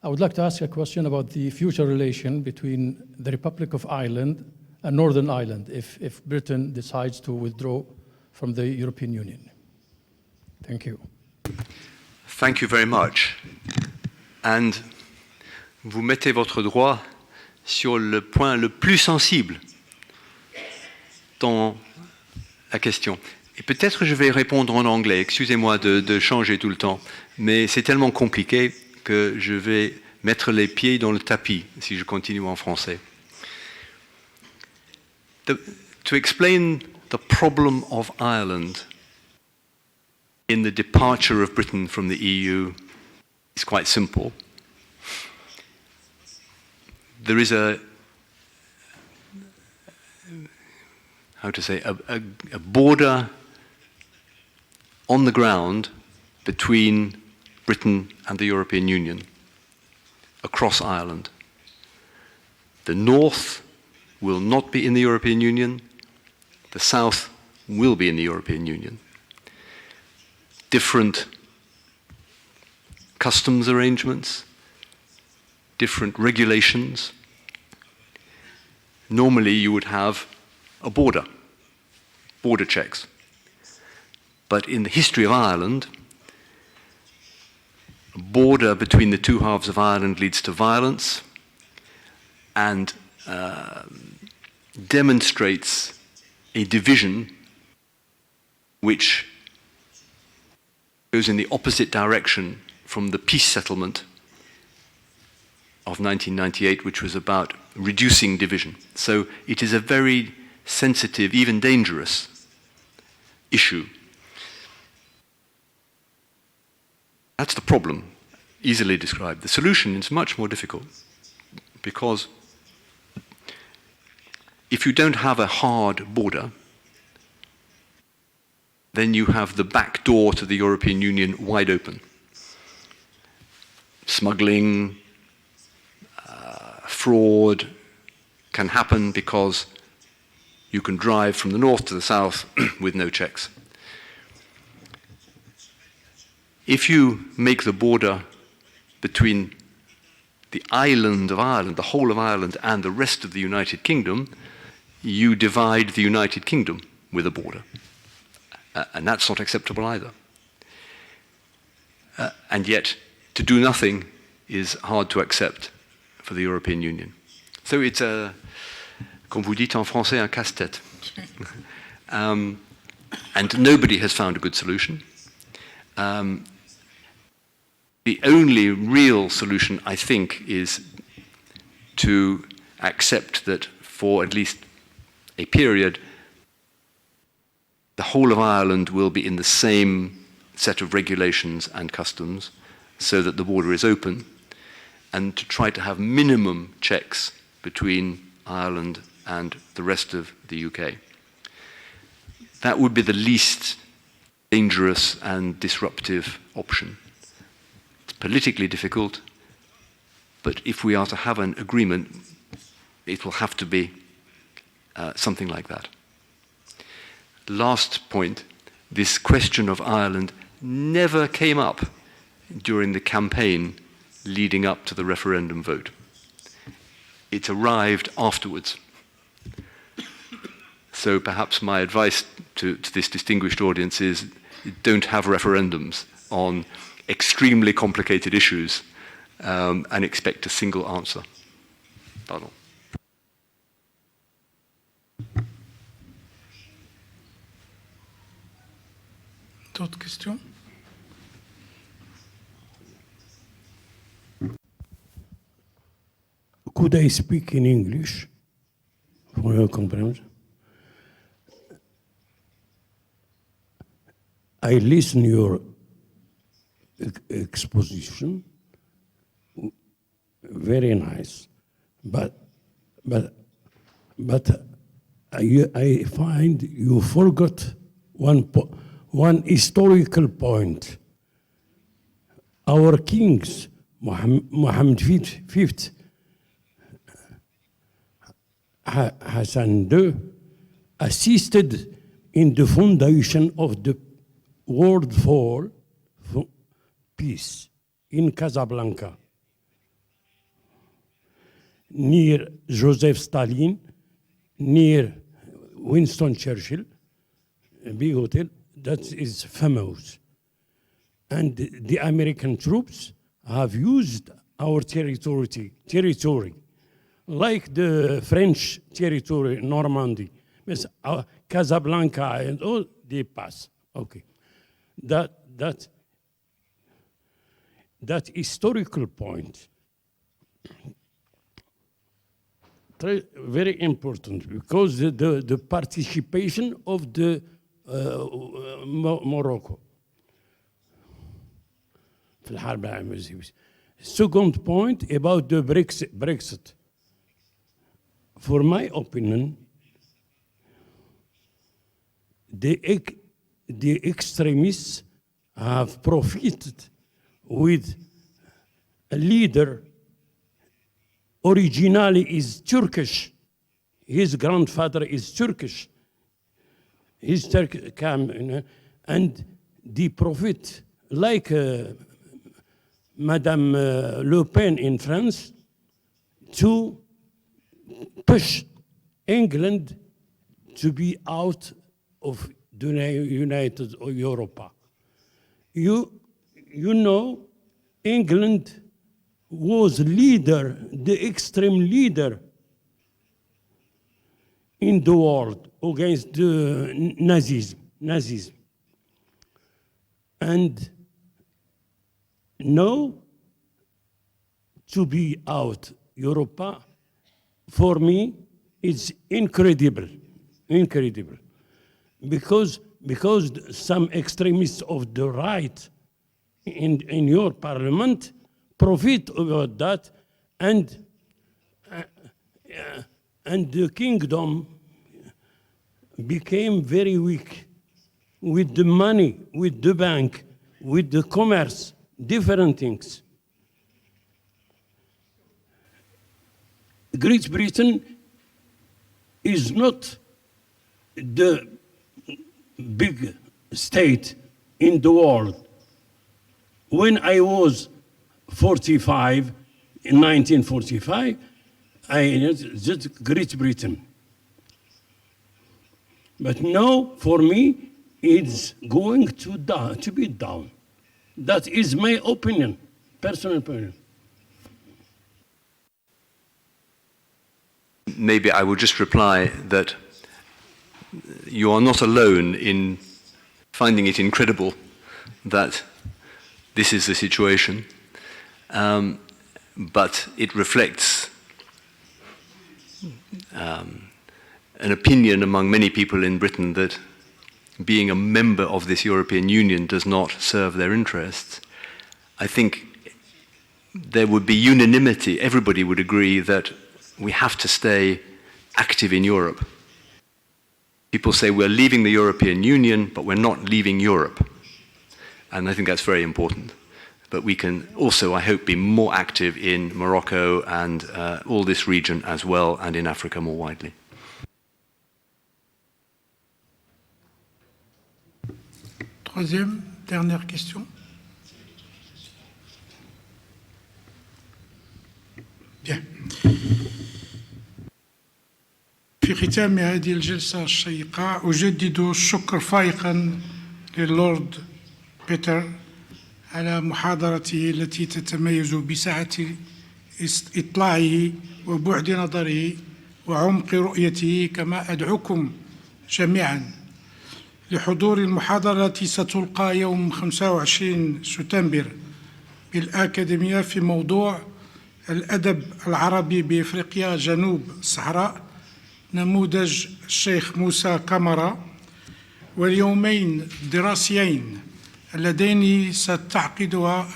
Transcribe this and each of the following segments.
I would like to ask a question about the future relation between the Republic of Ireland and Northern Ireland if Britain decides to withdraw from the European Union. Thank you. Thank you very much. And vous mettez votre doigt sur le point le plus sensible dans la question. Et peut-être je vais répondre en anglais, excusez-moi de changer tout le temps, mais c'est tellement compliqué que je vais mettre les pieds dans le tapis si je continue en français. To explain the problem of Ireland in the departure of Britain from the EU is quite simple. There is a border on the ground between Britain and the European Union across Ireland. The north will not be in the European Union, the south will be in the European Union. Different customs arrangements, different regulations. Normally you would have a border checks. But in the history of Ireland, a border between the two halves of Ireland leads to violence and demonstrates a division which goes in the opposite direction from the peace settlement of 1998, which was about reducing division. So it is a very sensitive, even dangerous issue. That's the problem, easily described. The solution is much more difficult, because if you don't have a hard border, then you have the back door to the European Union wide open. Smuggling, fraud can happen because you can drive from the north to the south with no checks. If you make the border between the island of Ireland, the whole of Ireland, and the rest of the United Kingdom, you divide the United Kingdom with a border. And that's not acceptable either. And yet, to do nothing is hard to accept for the European Union. So it's a, comme vous dites en français, un casse-tête. And nobody has found a good solution. The only real solution, I think, is to accept that for at least a period, the whole of Ireland will be in the same set of regulations and customs, so that the border is open, and to try to have minimum checks between Ireland and the rest of the UK. That would be the least dangerous and disruptive option. It's politically difficult, but if we are to have an agreement, it will have to be something like that. Last point, this question of Ireland never came up during the campaign leading up to the referendum vote. It arrived afterwards. So perhaps my advice to this distinguished audience is, don't have referendums on extremely complicated issues and expect a single answer. Pardon. D'autres questions? Could I speak in English for your comprehension? I listen your exposition, very nice, but I find you forgot one historical point. Our kings, Mohammed V, Hassan II, assisted in the foundation of the world for peace in Casablanca. near Joseph Stalin, near Winston Churchill, a big hotel that is famous. And the American troops have used our territory, like the French territory, Normandy, Casablanca, and all they pass. Okay, that historical point, very important, because the participation of the Morocco. Second point about the Brexit. For my opinion, the extremists have profited with a leader originally is Turkish. His grandfather is Turkish. He's Turkish, and the profit, like Madame Le Pen in France, to push England to be out of the United Europe. You know, England was leader, the extreme leader in the world against the Nazism. And now, to be out Europa, for me, it's incredible. Because some extremists of the right in your parliament profit about that, and the kingdom became very weak with the money, with the bank, with the commerce, different things. Great Britain is not the big state in the world. When I was 45, in 1945, I just Great Britain. But now, for me, it's going to be down. That is my opinion, personal opinion. Maybe I will just reply that you are not alone in finding it incredible that this is the situation, but it reflects an opinion among many people in Britain that being a member of this European Union does not serve their interests. I think there would be unanimity, everybody would agree that we have to stay active in Europe. People say we're leaving the European Union, but we're not leaving Europe. And I think that's very important. But we can also, I hope, be more active in Morocco and all this region as well, and in Africa more widely. Troisième, dernière question. Bien. في ختام هذه الجلسة الشيقة أجدد الشكر فائقا للورد بيتر على محاضرته التي تتميز بسعة إطلاعه وبعد نظره وعمق رؤيته. كما أدعوكم جميعا لحضور المحاضرة التي ستلقى يوم 25 سبتمبر بالأكاديمية في موضوع الأدب العربي بإفريقيا جنوب الصحراء، نموذج الشيخ موسى كامرا، واليومين الدراسيين اللذين ستعقدها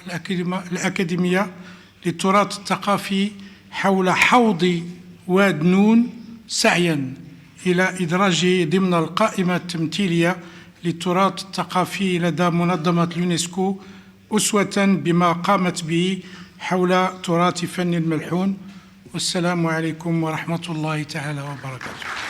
الأكاديمية للتراث الثقافي حول حوض واد نون، سعياً إلى إدراجه ضمن القائمة التمثيلية للتراث الثقافي لدى منظمة اليونسكو، أسوة بما قامت به حول تراث فن الملحون. والسلام عليكم ورحمة الله تعالى وبركاته.